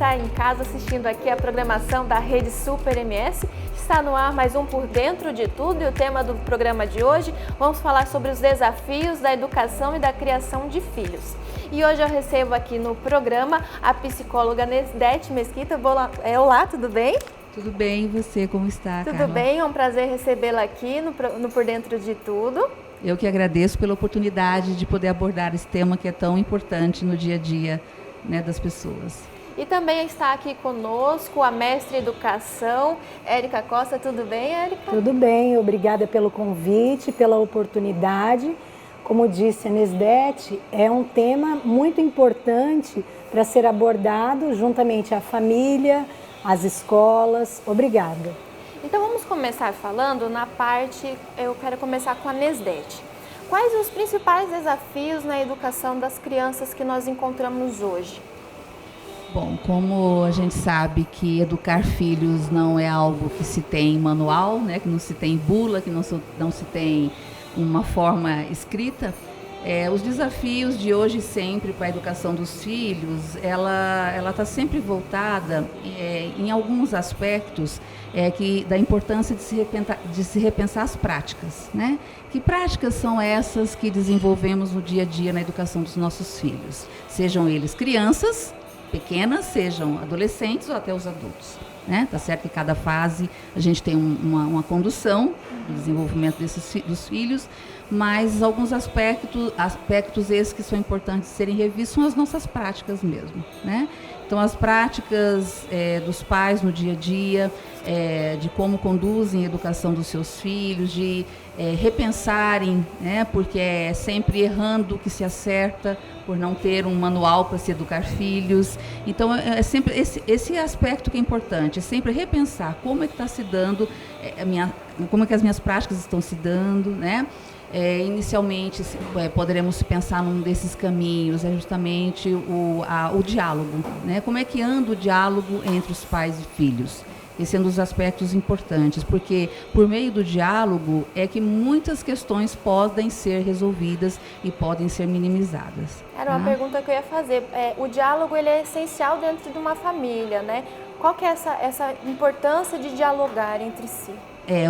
está em casa assistindo aqui a programação da Rede Super MS. Está no ar mais um Por Dentro de Tudo e o tema do programa de hoje, vamos falar sobre os desafios da educação e da criação de filhos. E hoje eu recebo aqui no programa a psicóloga Nesdete Mesquita. Olá, tudo bem? Tudo bem, e você, como está, Carla? Tudo bem, é um prazer recebê-la aqui no Por Dentro de Tudo. Eu que agradeço pela oportunidade de poder abordar esse tema que é tão importante no dia a dia, né, das pessoas. E também está aqui conosco a mestre em educação, Érica Costa. Tudo bem, Érica? Tudo bem, obrigada pelo convite, pela oportunidade. Como disse a Nesdete, é um tema muito importante para ser abordado juntamente à família, às escolas. Obrigada. Então vamos começar falando na parte, eu quero começar com a Nesdete. Quais os principais desafios na educação das crianças que nós encontramos hoje? Bom, como a gente sabe que educar filhos não é algo que se tem em manual, né, que não se tem bula, que não se tem uma forma escrita, os desafios de hoje e sempre para a educação dos filhos, ela está sempre voltada em alguns aspectos da importância de se repensar as práticas, né? Que práticas são essas que desenvolvemos no dia a dia na educação dos nossos filhos? Sejam eles crianças pequenas, sejam adolescentes ou até os adultos, né? Tá certo que cada fase a gente tem uma condução do desenvolvimento dos filhos, mas alguns aspectos esses que são importantes de serem revistos são as nossas práticas mesmo, né? Então, as práticas dos pais no dia a dia, de como conduzem a educação dos seus filhos, de repensarem, né? Porque é sempre errando que se acerta, por não ter um manual para se educar filhos. Então, é sempre esse aspecto que é importante, é sempre repensar como é que está se dando, como é que as minhas práticas estão se dando, né? Inicialmente, poderemos pensar num desses caminhos, é justamente o diálogo, né? Como é que anda o diálogo entre os pais e filhos? Esse é um dos aspectos importantes, porque por meio do diálogo é que muitas questões podem ser resolvidas e podem ser minimizadas. Era uma pergunta que eu ia fazer. O diálogo ele é essencial dentro de uma família, né? Qual que é essa importância de dialogar entre si?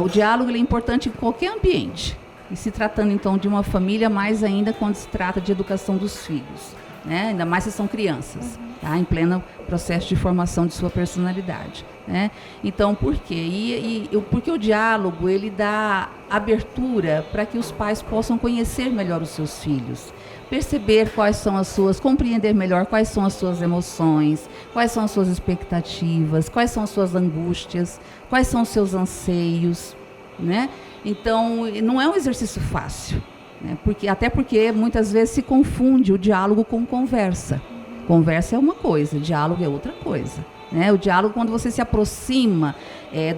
O diálogo ele é importante em qualquer ambiente. E se tratando, então, de uma família, mais ainda quando se trata de educação dos filhos, né? Ainda mais se são crianças, tá? Em pleno processo de formação de sua personalidade, né? Então, por quê? Porque o diálogo, ele dá abertura para que os pais possam conhecer melhor os seus filhos, perceber compreender melhor quais são as suas emoções, quais são as suas expectativas, quais são as suas angústias, quais são os seus anseios, né? Então, não é um exercício fácil, né? Até porque muitas vezes se confunde o diálogo com conversa. Conversa é uma coisa, diálogo é outra coisa, né? O diálogo, quando você se aproxima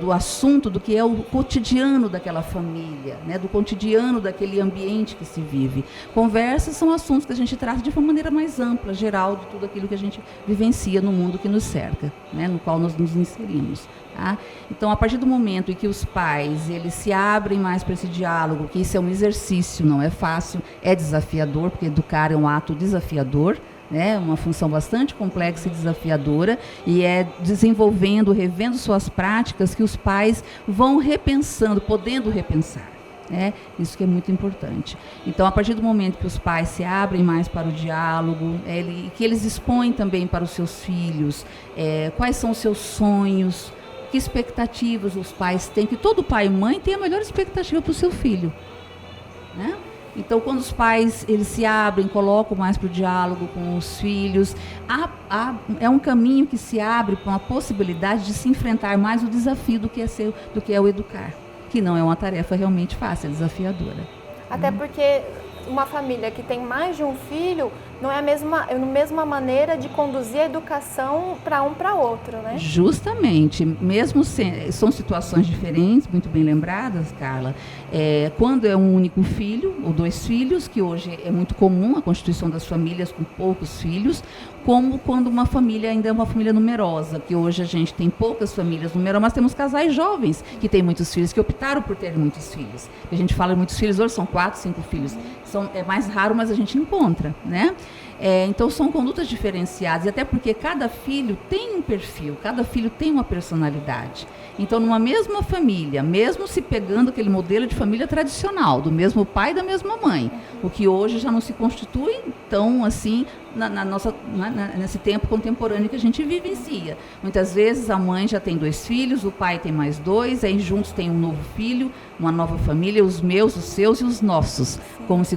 do assunto, do que é o cotidiano daquela família, né? Do cotidiano daquele ambiente que se vive. Conversas são assuntos que a gente trata de uma maneira mais ampla, geral, de tudo aquilo que a gente vivencia no mundo que nos cerca, né? No qual nós nos inserimos. Tá? Então, a partir do momento em que os pais eles se abrem mais para esse diálogo, que isso é um exercício, não é fácil, é desafiador, porque educar é um ato desafiador, né? Uma função bastante complexa e desafiadora, e é desenvolvendo, revendo suas práticas que os pais vão repensando, podendo repensar. Isso que é muito importante. Então, a partir do momento que os pais se abrem mais para o diálogo, que eles expõem também para os seus filhos quais são os seus sonhos, que expectativas os pais têm, que todo pai e mãe tem a melhor expectativa para o seu filho, né? Então, quando os pais eles se abrem, colocam mais para o diálogo com os filhos, é um caminho que se abre para uma possibilidade de se enfrentar mais o desafio do que é o educar, que não é uma tarefa realmente fácil, é desafiadora. Até porque uma família que tem mais de um filho não é a mesma maneira de conduzir a educação para um para outro, né? Justamente, mesmo são situações diferentes, muito bem lembradas, Carla. Quando é um único filho ou dois filhos, que hoje é muito comum a constituição das famílias com poucos filhos, como quando uma família ainda é uma família numerosa, que hoje a gente tem poucas famílias numerosas, mas temos casais jovens que têm muitos filhos, que optaram por ter muitos filhos. A gente fala de muitos filhos, hoje são 4, 5 filhos. É mais raro, mas a gente encontra, né? Então são condutas diferenciadas, e até porque cada filho tem um perfil, cada filho tem uma personalidade. Então, numa mesma família, mesmo se pegando aquele modelo de família tradicional, do mesmo pai e da mesma mãe, o que hoje já não se constitui tão assim nesse tempo contemporâneo que a gente vivencia. Muitas vezes a mãe já tem 2 filhos, o pai tem mais 2, aí juntos tem um novo filho, uma nova família, os meus, os seus e os nossos, como se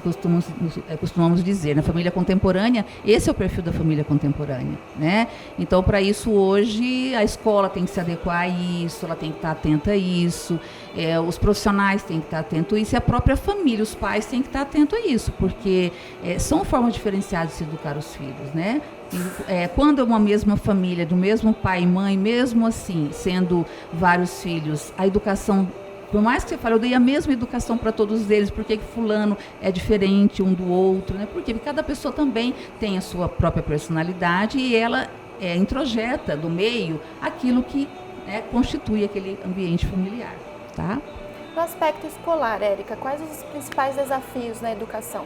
costumamos dizer. Na família contemporânea, esse é o perfil da família contemporânea, né? Então, para isso, hoje, a escola tem que se adequar a isso, ela tem que estar atenta a isso, os profissionais têm que estar atentos a isso, e a própria família, os pais têm que estar atentos a isso, porque são formas diferenciadas de se educar os filhos, né? Quando é uma mesma família, do mesmo pai e mãe, mesmo assim, sendo vários filhos, a educação, por mais que você fale, eu dei a mesma educação para todos eles, porque fulano é diferente um do outro, né? Porque cada pessoa também tem a sua própria personalidade e ela introjeta do meio aquilo que constitui aquele ambiente familiar, tá? No aspecto escolar, Érica, quais os principais desafios na educação?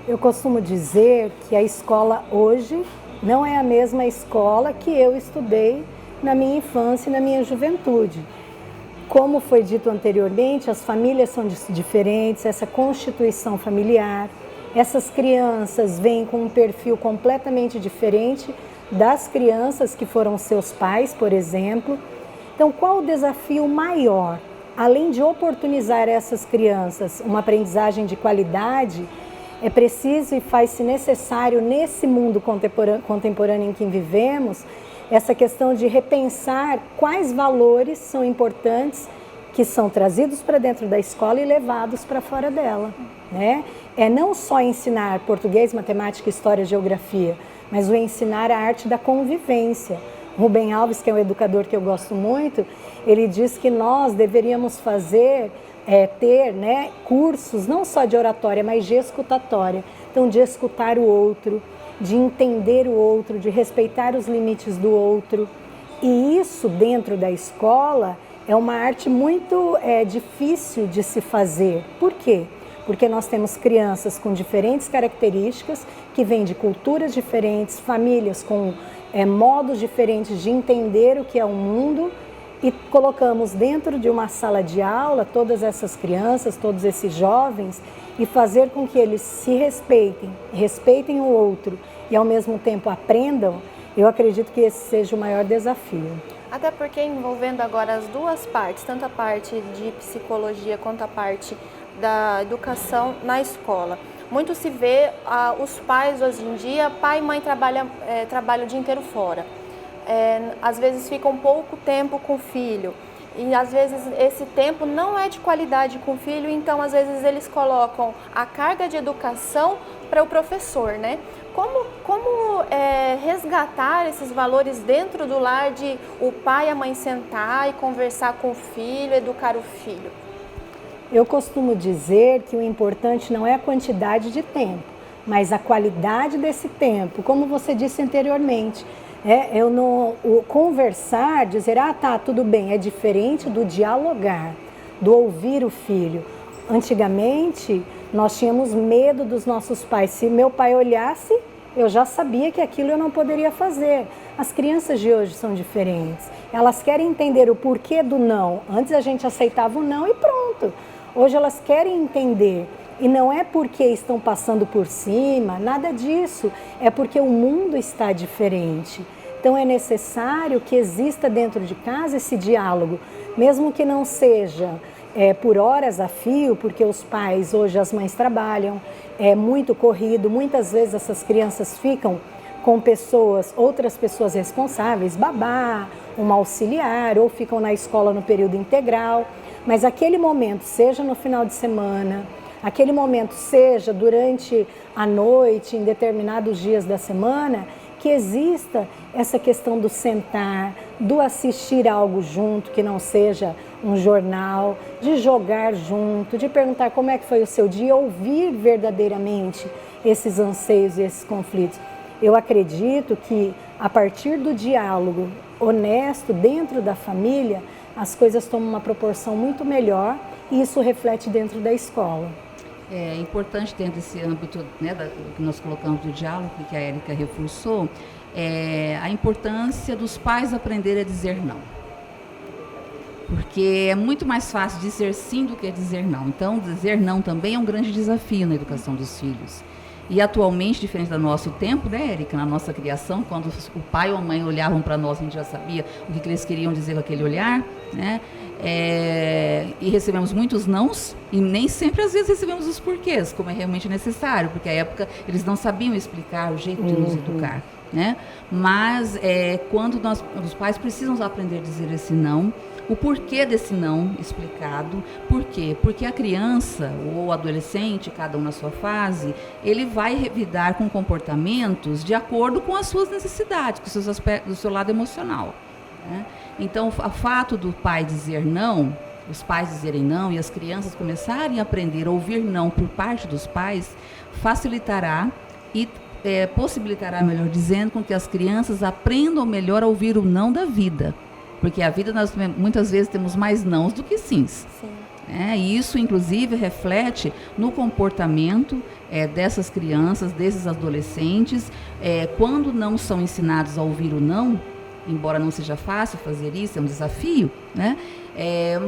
Eu costumo dizer que a escola hoje não é a mesma escola que eu estudei na minha infância e na minha juventude. Como foi dito anteriormente, as famílias são diferentes, essa constituição familiar, essas crianças vêm com um perfil completamente diferente das crianças que foram seus pais, por exemplo. Então, qual o desafio maior? Além de oportunizar a essas crianças uma aprendizagem de qualidade, é preciso e faz-se necessário nesse mundo contemporâneo em que vivemos, essa questão de repensar quais valores são importantes que são trazidos para dentro da escola e levados para fora dela, né? É não só ensinar português, matemática, história, geografia, mas o ensinar a arte da convivência. Rubem Alves, que é um educador que eu gosto muito, ele diz que nós deveríamos ter cursos não só de oratória, mas de escutatória. Então, de escutar o outro, de entender o outro, de respeitar os limites do outro. E isso dentro da escola é uma arte muito difícil de se fazer. Por quê? Porque nós temos crianças com diferentes características, que vêm de culturas diferentes, famílias com modos diferentes de entender o que é o mundo, e colocamos dentro de uma sala de aula todas essas crianças, todos esses jovens, e fazer com que eles se respeitem o outro e ao mesmo tempo aprendam, eu acredito que esse seja o maior desafio. Até porque envolvendo agora as duas partes, tanto a parte de psicologia quanto a parte da educação na escola. Muito se vê os pais hoje em dia, pai e mãe trabalham o dia inteiro fora. Às vezes ficam pouco tempo com o filho e às vezes esse tempo não é de qualidade com o filho, então às vezes eles colocam a carga de educação para o professor, né? Como resgatar esses valores dentro do lar de o pai e a mãe sentar e conversar com o filho, educar o filho? Eu costumo dizer que o importante não é a quantidade de tempo, mas a qualidade desse tempo, como você disse anteriormente. O conversar, dizer, tá, tudo bem, é diferente do dialogar, do ouvir o filho. Antigamente, nós tínhamos medo dos nossos pais. Se meu pai olhasse, eu já sabia que aquilo eu não poderia fazer. As crianças de hoje são diferentes. Elas querem entender o porquê do não. Antes a gente aceitava o não e pronto. Hoje elas querem entender. E não é porque estão passando por cima, nada disso. É porque o mundo está diferente. Então é necessário que exista dentro de casa esse diálogo, mesmo que não seja por horas a fio, porque os pais, hoje as mães trabalham, é muito corrido, muitas vezes essas crianças ficam com outras pessoas responsáveis, babá, uma auxiliar, ou ficam na escola no período integral, mas aquele momento, seja no final de semana, aquele momento seja durante a noite, em determinados dias da semana, que exista essa questão do sentar, do assistir algo junto, que não seja um jornal, de jogar junto, de perguntar como é que foi o seu dia, ouvir verdadeiramente esses anseios e esses conflitos. Eu acredito que a partir do diálogo honesto dentro da família, as coisas tomam uma proporção muito melhor e isso reflete dentro da escola. É importante dentro desse âmbito, né, que nós colocamos do diálogo, que a Érica reforçou, a importância dos pais aprenderem a dizer não. Porque é muito mais fácil dizer sim do que dizer não. Então, dizer não também é um grande desafio na educação dos filhos. E atualmente, diferente do nosso tempo, né, Érica, na nossa criação, quando o pai ou a mãe olhavam para nós, a gente já sabia o que eles queriam dizer com aquele olhar, né? E recebemos muitos nãos, e nem sempre às vezes recebemos os porquês, como é realmente necessário, porque à época eles não sabiam explicar o jeito de nos educar, né? Mas quando os pais precisam aprender a dizer esse não, o porquê desse não explicado. Por quê? Porque a criança ou o adolescente, cada um na sua fase, ele vai lidar com comportamentos de acordo com as suas necessidades, com os seus aspectos, do seu lado emocional, né? Então, o fato do pai dizer não, os pais dizerem não e as crianças começarem a aprender a ouvir não por parte dos pais, facilitará e possibilitará, melhor dizendo, com que as crianças aprendam melhor a ouvir o não da vida. Porque a vida, nós muitas vezes temos mais nãos do que sims. Sim. E isso, inclusive, reflete no comportamento dessas crianças, desses adolescentes, quando não são ensinados a ouvir o não, embora não seja fácil fazer isso, é um desafio, né?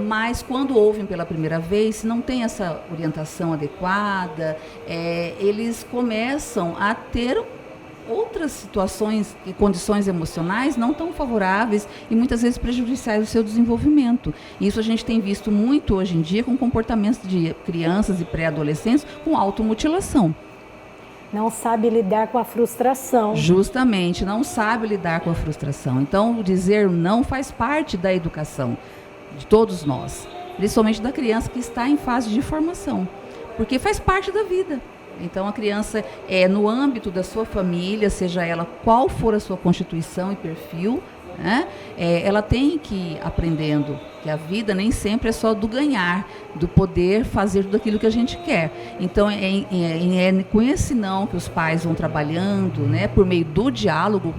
Mas quando ouvem pela primeira vez, se não tem essa orientação adequada, eles começam a ter outras situações e condições emocionais não tão favoráveis e muitas vezes prejudiciais ao seu desenvolvimento. Isso a gente tem visto muito hoje em dia com comportamentos de crianças e pré-adolescentes com automutilação. Não sabe lidar com a frustração. Justamente, não sabe lidar com a frustração. Então, dizer não faz parte da educação de todos nós, principalmente da criança que está em fase de formação, porque faz parte da vida. Então, a criança, no âmbito da sua família, seja ela qual for a sua constituição e perfil, né, ela tem que ir aprendendo que a vida nem sempre é só do ganhar, do poder fazer tudo aquilo que a gente quer. Então, com esse não que os pais vão trabalhando, né, por meio do diálogo,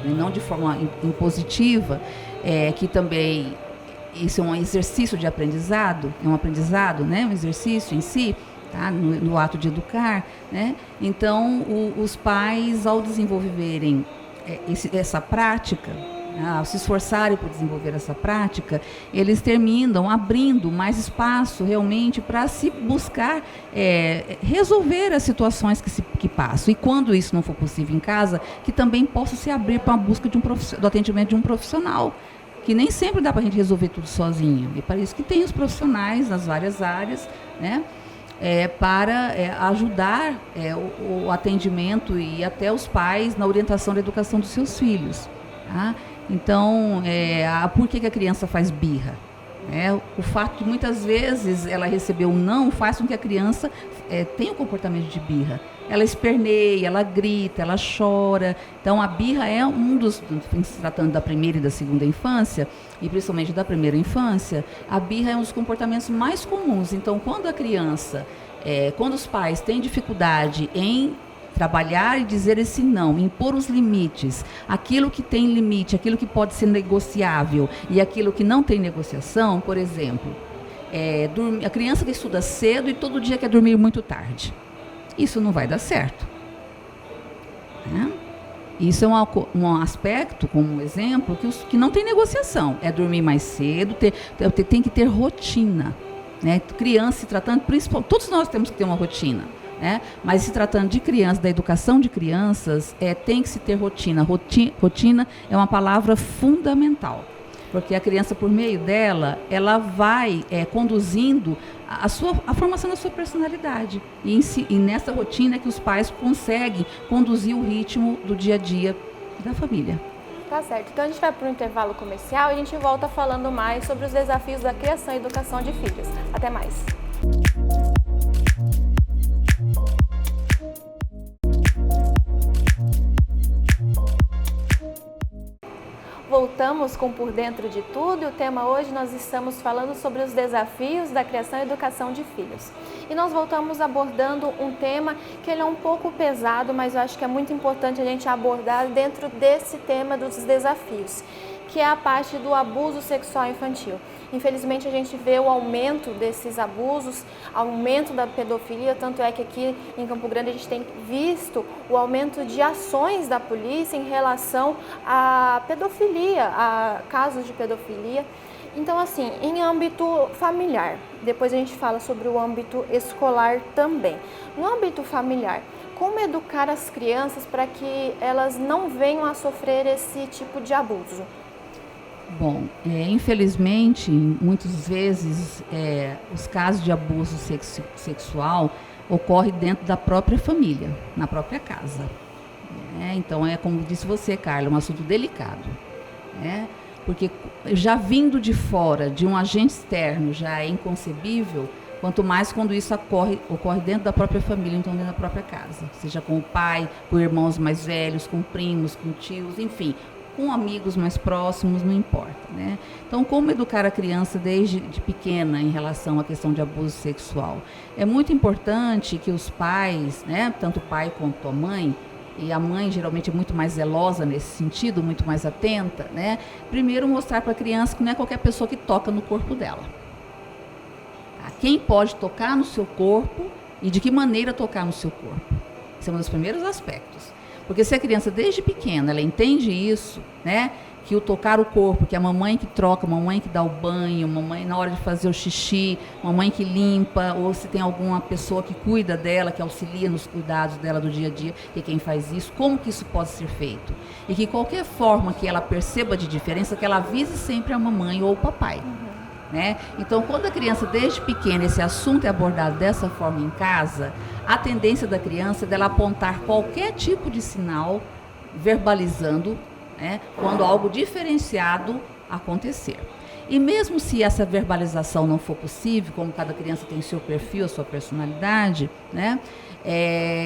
não de forma impositiva, que também isso é um exercício de aprendizado, né, um exercício em si, tá? No ato de educar, né? Então, os pais, ao desenvolverem essa prática, ao se esforçarem por desenvolver essa prática, eles terminam abrindo mais espaço realmente para se buscar resolver as situações que passam. E quando isso não for possível em casa, que também possa se abrir para a busca do atendimento de um profissional, que nem sempre dá para a gente resolver tudo sozinho. E para isso que tem os profissionais nas várias áreas, né? Para ajudar o atendimento e até os pais na orientação da educação dos seus filhos. Tá? Então, por que a criança faz birra? O fato de muitas vezes ela receber um não faz com que a criança tenha um comportamento de birra. Ela esperneia, ela grita, ela chora. Então, a birra é se tratando da primeira e da segunda infância, e principalmente da primeira infância, a birra é um dos comportamentos mais comuns. Então, quando a criança, quando os pais têm dificuldade em trabalhar e dizer esse não, impor os limites, aquilo que tem limite, aquilo que pode ser negociável e aquilo que não tem negociação, por exemplo, a criança que estuda cedo e todo dia quer dormir muito tarde. Isso não vai dar certo. Né? Isso é um aspecto, como um exemplo, que não tem negociação. É dormir mais cedo, tem que ter rotina. Né? Criança se tratando, principalmente, todos nós temos que ter uma rotina. Né? Mas se tratando de crianças, da educação de crianças, tem que se ter rotina. Rotina é uma palavra fundamental. Porque a criança, por meio dela, ela vai conduzindo a formação da sua personalidade. E nessa rotina é que os pais conseguem conduzir o ritmo do dia a dia da família. Tá certo. Então a gente vai para um intervalo comercial e a gente volta falando mais sobre os desafios da criação e educação de filhos. Até mais. Voltamos com Por Dentro de Tudo e o tema hoje nós estamos falando sobre os desafios da criação e educação de filhos. E nós voltamos abordando um tema que ele é um pouco pesado, mas eu acho que é muito importante a gente abordar dentro desse tema dos desafios, que é a parte do abuso sexual infantil. Infelizmente a gente vê o aumento desses abusos, aumento da pedofilia, tanto é que aqui em Campo Grande a gente tem visto o aumento de ações da polícia em relação à pedofilia, a casos de pedofilia. Então, assim, em âmbito familiar, depois a gente fala sobre o âmbito escolar também. No âmbito familiar, como educar as crianças para que elas não venham a sofrer esse tipo de abuso? Bom, infelizmente, muitas vezes, os casos de abuso sexual ocorrem dentro da própria família, na própria casa. Então, como disse você, Carla, um assunto delicado. Porque já vindo de fora, de um agente externo, já é inconcebível, quanto mais quando isso ocorre dentro da própria família, então dentro da própria casa. Seja com o pai, com irmãos mais velhos, com primos, com tios, enfim, com amigos mais próximos, não importa, né? Então, como educar a criança desde pequena em relação à questão de abuso sexual? É muito importante que os pais, né, tanto o pai quanto a mãe, e a mãe geralmente é muito mais zelosa nesse sentido, muito mais atenta, né? Primeiro mostrar para a criança que não é qualquer pessoa que toca no corpo dela. Tá? Quem pode tocar no seu corpo e de que maneira tocar no seu corpo. Esse é um dos primeiros aspectos. Porque se a criança desde pequena, ela entende isso, né? Que o tocar o corpo, que é a mamãe que troca, a mamãe que dá o banho, a mamãe na hora de fazer o xixi, a mamãe que limpa, ou se tem alguma pessoa que cuida dela, que auxilia nos cuidados dela do dia a dia, que quem faz isso, como que isso pode ser feito? E que qualquer forma que ela perceba de diferença, que ela avise sempre a mamãe ou o papai. Né? Então, quando a criança, desde pequena, esse assunto é abordado dessa forma em casa, a tendência da criança é dela apontar qualquer tipo de sinal, verbalizando, né, quando algo diferenciado acontecer. E mesmo se essa verbalização não for possível, como cada criança tem seu perfil, a sua personalidade, né,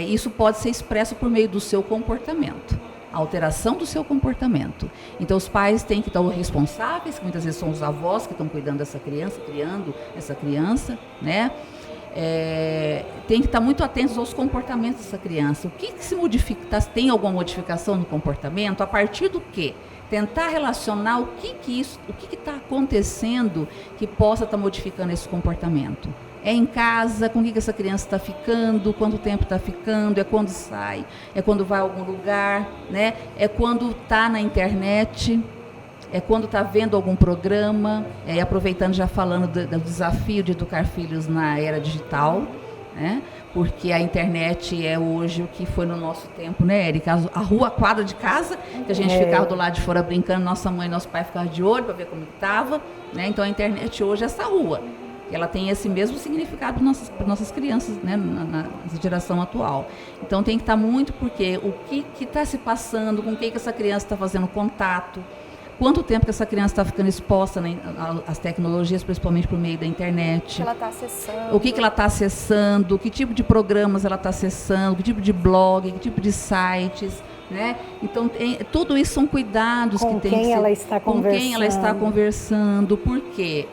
isso pode ser expresso por meio do seu comportamento, a alteração do seu comportamento. Então os pais têm que estar responsáveis, que muitas vezes são os avós que estão cuidando dessa criança, criando essa criança, né? Tem que estar muito atentos aos comportamentos dessa criança. O que se modifica? Tem alguma modificação no comportamento? A partir do quê? Tentar relacionar o que está acontecendo que possa estar modificando esse comportamento. É em casa, com o que essa criança está ficando, quanto tempo está ficando, é quando sai, é quando vai a algum lugar, né? É quando está na internet, é quando está vendo algum programa, aproveitando já falando do desafio de educar filhos na era digital, né? Porque a internet é hoje o que foi no nosso tempo, né, Érica? A rua, a quadra de casa, que a gente ficava do lado de fora brincando, nossa mãe e nosso pai ficavam de olho para ver como estava, né? Então a internet hoje é essa rua. Ela tem esse mesmo significado para nossas crianças, né, na geração atual. Então tem que estar muito, porque o que está se passando, com quem que essa criança está fazendo contato, quanto tempo que essa criança está ficando exposta, né, às tecnologias, principalmente por meio da internet. O que ela está acessando. O que ela está acessando, que tipo de programas ela está acessando, que tipo de blog, que tipo de sites, né? Então, tudo isso são cuidados que tem que ser, com quem ela está conversando, porque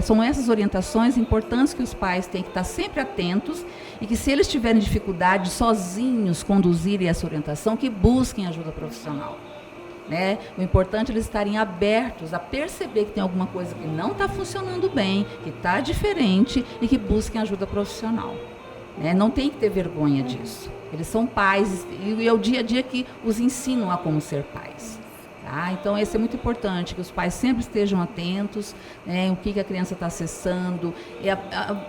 são essas orientações importantes que os pais têm que estar sempre atentos e que, se eles tiverem dificuldade sozinhos conduzirem essa orientação, que busquem ajuda profissional. Né? O importante é eles estarem abertos a perceber que tem alguma coisa que não está funcionando bem, que está diferente e que busquem ajuda profissional. Né? Não tem que ter vergonha disso. Eles são pais e é o dia a dia que os ensinam a como ser pais. Tá? Então, esse é muito importante, que os pais sempre estejam atentos, né, o que a criança está acessando,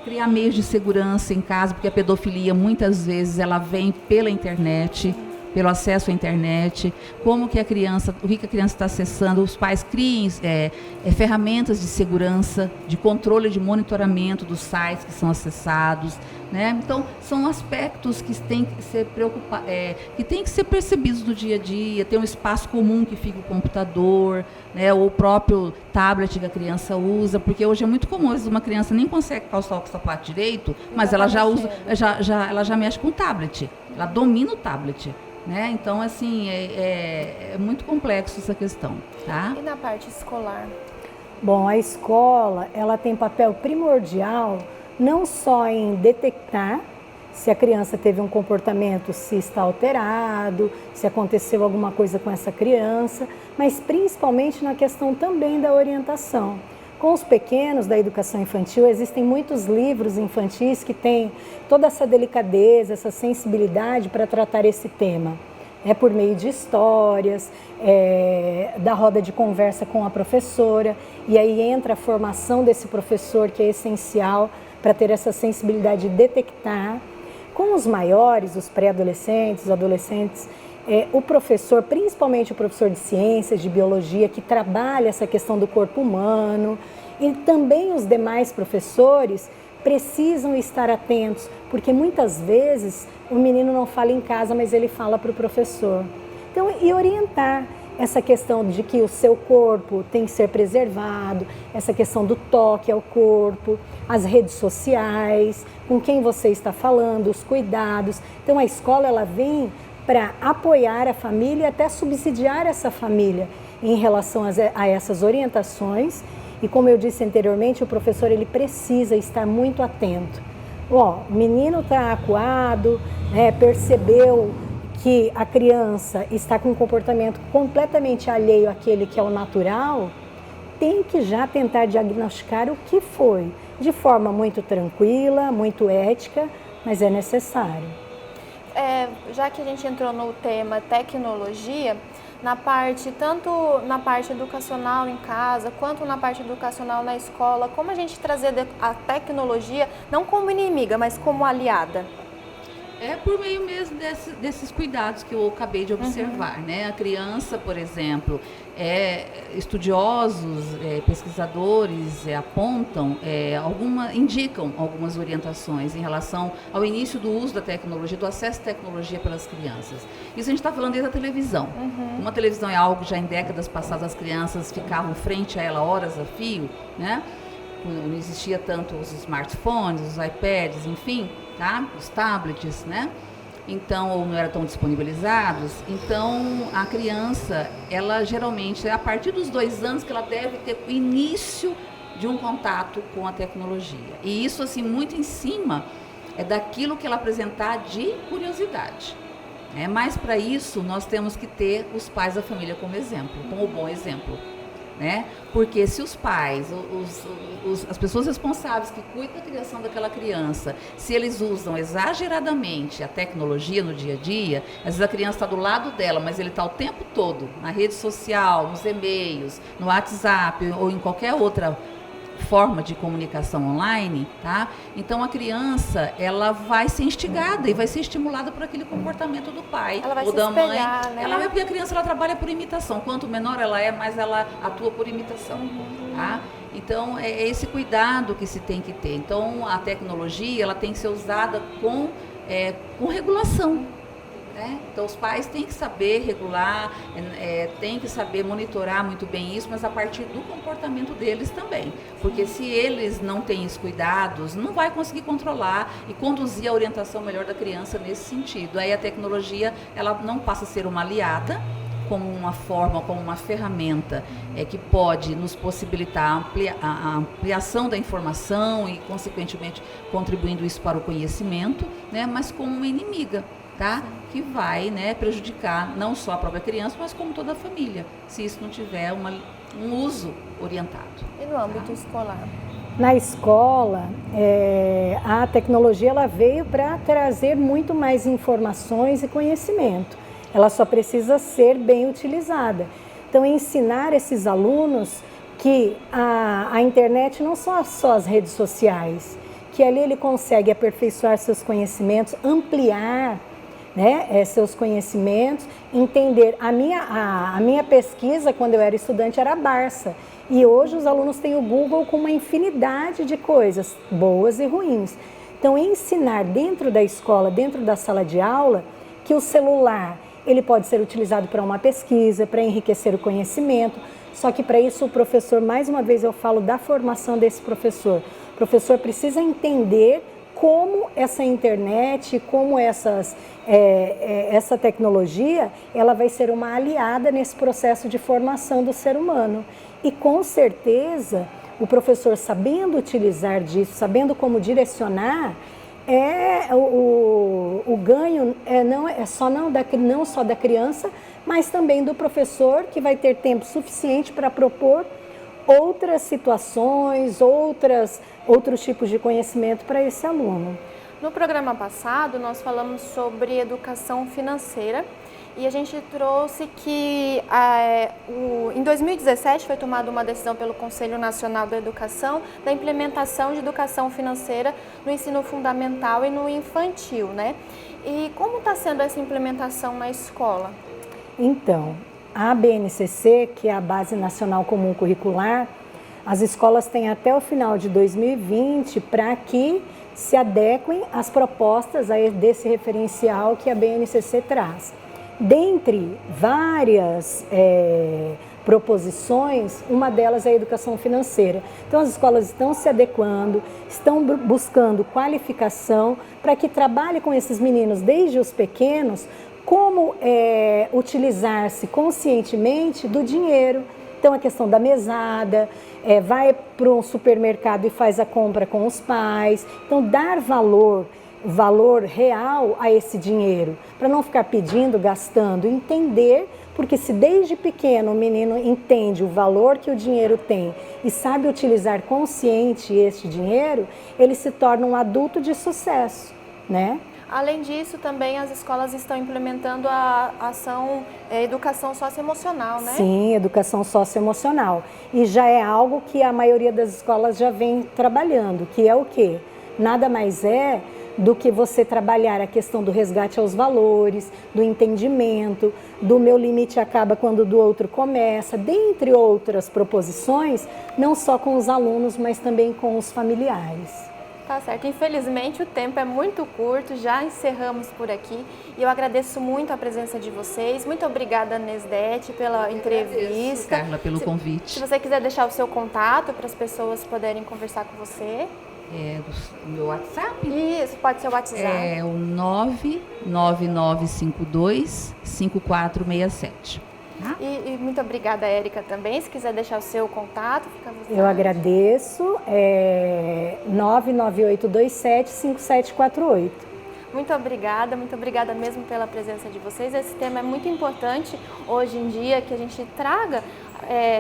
criar meios de segurança em casa, porque a pedofilia muitas vezes ela vem pela internet, pelo acesso à internet, o que a criança está acessando. Os pais criem ferramentas de segurança, de controle, de monitoramento dos sites que são acessados, né? Então, são aspectos que têm que ser que têm que ser percebidos no dia a dia. Tem um espaço comum que fica o computador, né? Ou o próprio tablet que a criança usa, porque hoje é muito comum, às vezes uma criança nem consegue calçar o sapato direito, mas ela já usa, ela já mexe com o tablet, ela domina o tablet. Né? Então, assim, é muito complexo essa questão. Tá? E na parte escolar? Bom, a escola ela tem papel primordial não só em detectar se a criança teve um comportamento, se está alterado, se aconteceu alguma coisa com essa criança, mas principalmente na questão também da orientação. Com os pequenos da educação infantil, existem muitos livros infantis que têm toda essa delicadeza, essa sensibilidade para tratar esse tema. É por meio de histórias, da roda de conversa com a professora, e aí entra a formação desse professor, que é essencial para ter essa sensibilidade de detectar. Com os maiores, os pré-adolescentes, os adolescentes, o professor, principalmente o professor de ciências, de biologia, que trabalha essa questão do corpo humano, e também os demais professores precisam estar atentos, porque muitas vezes o menino não fala em casa, mas ele fala para o professor. Então, e orientar essa questão de que o seu corpo tem que ser preservado, essa questão do toque ao corpo, as redes sociais, com quem você está falando, os cuidados. Então, a escola ela vem para apoiar a família e até subsidiar essa família em relação a essas orientações. E como eu disse anteriormente, o professor ele precisa estar muito atento. O menino está acuado, percebeu que a criança está com um comportamento completamente alheio àquele que é o natural, tem que já tentar diagnosticar o que foi, de forma muito tranquila, muito ética, mas é necessário. Já que a gente entrou no tema tecnologia, tanto na parte educacional em casa, quanto na parte educacional na escola, como a gente trazer a tecnologia, não como inimiga, mas como aliada? É por meio mesmo desses cuidados que eu acabei de observar, né? A criança, por exemplo, estudiosos, pesquisadores apontam, indicam algumas orientações em relação ao início do uso da tecnologia, do acesso à tecnologia pelas crianças. Isso a gente está falando desde a televisão. Uma televisão é algo que já em décadas passadas as crianças ficavam frente a ela horas a fio, né? Não existia tanto os smartphones, os iPads, enfim, tá? Os tablets, né? Então, ou não eram tão disponibilizados. Então, a criança, ela geralmente, é a partir dos 2 anos que ela deve ter o início de um contato com a tecnologia. E isso, assim, muito em cima daquilo que ela apresentar de curiosidade. Mas, para isso, nós temos que ter os pais da família como exemplo, como bom exemplo. Né? Porque se os pais, as pessoas responsáveis que cuidam da criação daquela criança, se eles usam exageradamente a tecnologia no dia a dia, às vezes a criança está do lado dela, mas ele está o tempo todo na rede social, nos e-mails, no WhatsApp ou em qualquer outra forma de comunicação online, tá? Então a criança, ela vai ser instigada e vai ser estimulada por aquele comportamento do pai ou da mãe. Né? Ela vai, porque a criança ela trabalha por imitação. Quanto menor ela é, mais ela atua por imitação, tá? Então é esse cuidado que se tem que ter. Então a tecnologia, ela tem que ser usada com regulação. Então os pais têm que saber regular, têm que saber monitorar muito bem isso, mas a partir do comportamento deles também, porque se eles não têm esses cuidados, não vai conseguir controlar e conduzir a orientação melhor da criança nesse sentido. Aí a tecnologia, ela não passa a ser uma aliada, como uma forma, como uma ferramenta que pode nos possibilitar a ampliação da informação e, consequentemente, contribuindo isso para o conhecimento, né, mas como uma inimiga. Tá? Que vai, né, prejudicar não só a própria criança, mas como toda a família, se isso não tiver um uso orientado. E no âmbito escolar? Na escola, a tecnologia ela veio para trazer muito mais informações e conhecimento. Ela só precisa ser bem utilizada. Então, ensinar esses alunos que a internet não são só as redes sociais, que ali ele consegue aperfeiçoar seus conhecimentos, ampliar, né, seus conhecimentos, entender. A minha pesquisa, quando eu era estudante, era Barça. E hoje os alunos têm o Google com uma infinidade de coisas, boas e ruins. Então, ensinar dentro da escola, dentro da sala de aula, que o celular ele pode ser utilizado para uma pesquisa, para enriquecer o conhecimento. Só que para isso o professor, mais uma vez eu falo da formação desse professor. O professor precisa entender como essa internet, como essa tecnologia, ela vai ser uma aliada nesse processo de formação do ser humano. E com certeza, o professor sabendo utilizar disso, sabendo como direcionar, o ganho não só da criança, mas também do professor, que vai ter tempo suficiente para propor outras situações, outros tipos de conhecimento para esse aluno. No programa passado, nós falamos sobre educação financeira e a gente trouxe que em 2017 foi tomada uma decisão pelo Conselho Nacional da Educação da implementação de educação financeira no ensino fundamental e no infantil, né? E como está sendo essa implementação na escola? Então, a BNCC, que é a Base Nacional Comum Curricular, as escolas têm até o final de 2020 para que se adequem às propostas desse referencial que a BNCC traz. Dentre várias proposições, uma delas é a educação financeira. Então, as escolas estão se adequando, estão buscando qualificação para que trabalhe com esses meninos desde os pequenos, como utilizar-se conscientemente do dinheiro. Então, a questão da mesada, vai para um supermercado e faz a compra com os pais. Então, dar valor real a esse dinheiro, para não ficar pedindo, gastando, entender, porque se desde pequeno o menino entende o valor que o dinheiro tem e sabe utilizar consciente este dinheiro, ele se torna um adulto de sucesso, né? Além disso, também as escolas estão implementando a ação educação socioemocional, né? Sim, educação socioemocional. E já é algo que a maioria das escolas já vem trabalhando, que é o quê? Nada mais é do que você trabalhar a questão do resgate aos valores, do entendimento, do meu limite acaba quando o do outro começa, dentre outras proposições, não só com os alunos, mas também com os familiares. Tá certo. Infelizmente o tempo é muito curto, já encerramos por aqui e eu agradeço muito a presença de vocês. Muito obrigada, Nesdete, pela entrevista. Agradeço, Carla, pelo convite. Se você quiser deixar o seu contato para as pessoas poderem conversar com você. Do meu WhatsApp? Isso, pode ser o WhatsApp. É o 99952-5467. E muito obrigada, Érica, também. Se quiser deixar o seu contato, fica à vontade. Eu agradeço. 998275748. Muito obrigada mesmo pela presença de vocês. Esse tema é muito importante hoje em dia, que a gente traga,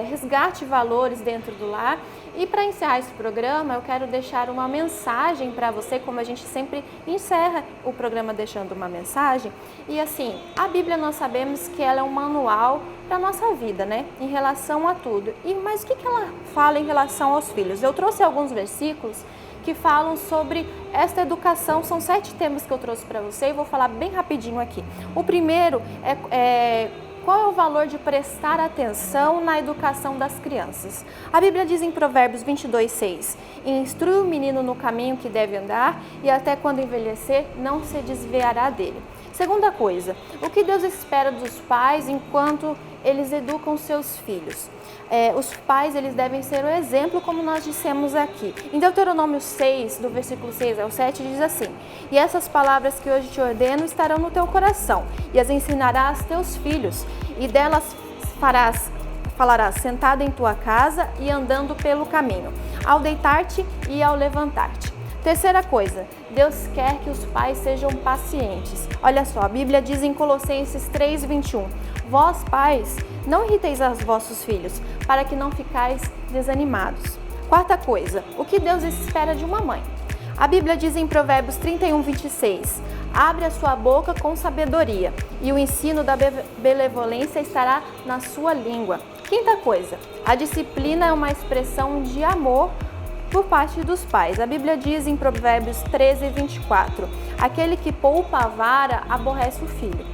resgate valores dentro do lar. E para encerrar esse programa, eu quero deixar uma mensagem para você, como a gente sempre encerra o programa deixando uma mensagem. E assim, a Bíblia nós sabemos que ela é um manual para a nossa vida, né? Em relação a tudo. Mas o que ela fala em relação aos filhos? Eu trouxe alguns versículos que falam sobre esta educação. São 7 temas que eu trouxe para você e vou falar bem rapidinho aqui. O primeiro qual é o valor de prestar atenção na educação das crianças? A Bíblia diz em Provérbios 22:6, instrui o menino no caminho que deve andar e até quando envelhecer não se desviará dele. Segunda coisa, o que Deus espera dos pais enquanto eles educam seus filhos? Os pais eles devem ser o exemplo, como nós dissemos aqui. Em Deuteronômio 6, do versículo 6 ao 7, diz assim: e essas palavras que hoje te ordeno estarão no teu coração, e as ensinarás teus filhos, e delas falarás sentada em tua casa e andando pelo caminho, ao deitar-te e ao levantar-te. Terceira coisa, Deus quer que os pais sejam pacientes. Olha só, a Bíblia diz em Colossenses 3:21, vós pais, não irriteis aos vossos filhos, para que não ficais desanimados. Quarta coisa, o que Deus espera de uma mãe? A Bíblia diz em Provérbios 31:26, abre a sua boca com sabedoria, e o ensino da benevolência estará na sua língua. Quinta coisa, a disciplina é uma expressão de amor por parte dos pais. A Bíblia diz em Provérbios 13:24, aquele que poupa a vara aborrece o filho,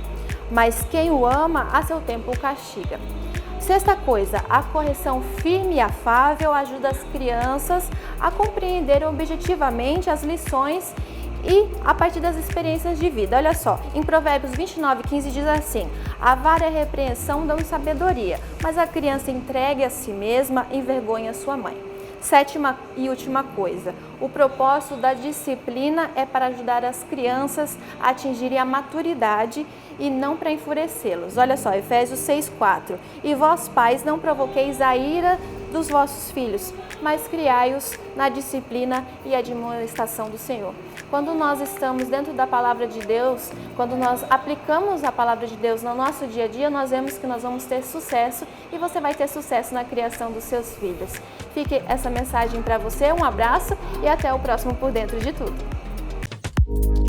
mas quem o ama a seu tempo o castiga. Sexta coisa, a correção firme e afável ajuda as crianças a compreenderem objetivamente as lições e a partir das experiências de vida. Olha só, em Provérbios 29:15 diz assim, a vara e a repreensão dão sabedoria, mas a criança entregue a si mesma envergonha sua mãe. Sétima e última coisa, o propósito da disciplina é para ajudar as crianças a atingirem a maturidade e não para enfurecê-los. Olha só, Efésios 6:4, e vós pais não provoqueis a ira dos vossos filhos, mas criai-os na disciplina e admoestação do Senhor. Quando nós estamos dentro da palavra de Deus, quando nós aplicamos a palavra de Deus no nosso dia a dia, nós vemos que nós vamos ter sucesso e você vai ter sucesso na criação dos seus filhos. Fique essa mensagem para você, um abraço e até o próximo Por Dentro de Tudo.